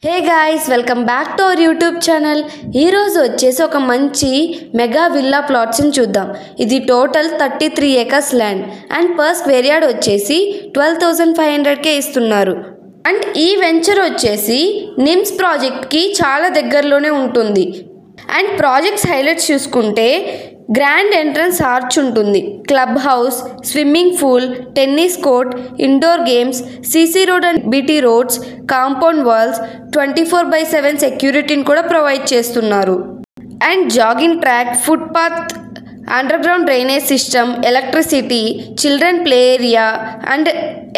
Hey guys, welcome back to our YouTube channel. ఈరోజు వచ్చేసి ఒక మంచి మెగా విల్లా ప్లాట్స్ని చూద్దాం. ఇది total 33 acres land and per square yard వచ్చేసి 12,500కే ఇస్తున్నారు. అండ్ ఈ వెంచర్ వచ్చేసి నిమ్స్ ప్రాజెక్ట్కి చాలా దగ్గరలోనే ఉంటుంది. అండ్ ప్రాజెక్ట్స్ హైలైట్స్ చూసుకుంటే గ్రాండ్ ఎంట్రన్స్ ఆర్చ్ ఉంటుంది, club house, swimming pool, tennis court, indoor games, CC road and BT roads, compound walls, 24/7 సెక్యూరిటీని కూడా ప్రొవైడ్ చేస్తున్నారు. And jogging track, footpath, underground drainage system, electricity, children play area and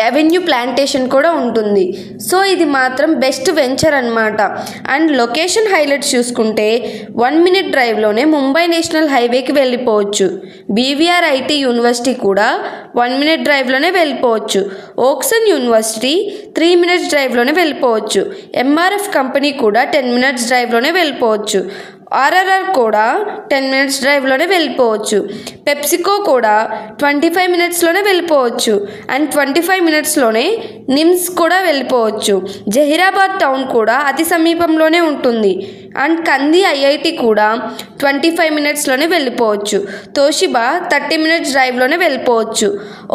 avenue plantation కూడా ఉంటుంది. So ఇది మాత్రం best venture అనమాట. And location highlights చూసుకుంటే 1 minute డ్రైవ్లోనే Mumbai national హైవేకి వెళ్ళిపోవచ్చు. బీవీఆర్ ఐటీ యూనివర్సిటీ కూడా 1 minute డ్రైవ్లోనే వెళ్ళిపోవచ్చు. ఓక్సన్ యూనివర్సిటీ 3 minutes డ్రైవ్లోనే వెళ్ళిపోవచ్చు. ఎంఆర్ఎఫ్ కంపెనీ కూడా 10 minutes డ్రైవ్లోనే వెళ్ళిపోవచ్చు. ఆర్ఆర్ఆర్ కూడా 10 minutes డ్రైవ్లోనే వెళ్ళిపోవచ్చు. పెప్సికో కూడా 25 minutesలోనే వెళ్ళిపోవచ్చు. అండ్ 25 minutesలోనే నిమ్స్ కూడా వెళ్ళిపోవచ్చు. జహీరాబాద్ టౌన్ కూడా అతి సమీపంలోనే ఉంటుంది. అండ్ కంది ఐఐటి కూడా 25 minutesలోనే వెళ్ళిపోవచ్చు. తోషిబా 30 minutes డ్రైవ్లోనే వెళ్ళిపోవచ్చు.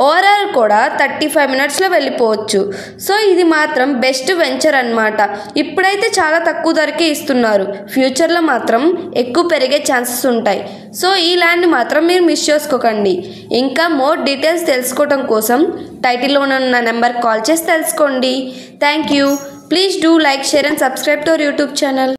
ఓఆర్ఆర్ కూడా 35 minutesలో వెళ్ళిపోవచ్చు. సో ఇది మాత్రం బెస్ట్ వెంచర్ అనమాట. ఇప్పుడైతే చాలా తక్కువ ధరకే ఇస్తున్నారు. ఫ్యూచర్లో మాత్రం ఎక్కువ పెరిగే ఛాన్సెస్ ఉంటాయి. సో ఈ ల్యాండ్ మాత్రం మీరు మిస్ చేసుకోకండి. ఇంకా మోర్ డీటెయిల్స్ తెలుసుకోవడం కోసం టైటిల్లో ఉన్న నెంబర్ కాల్ చేసి తెలుసుకోండి. Thank you. Please do like, share and subscribe to our YouTube channel.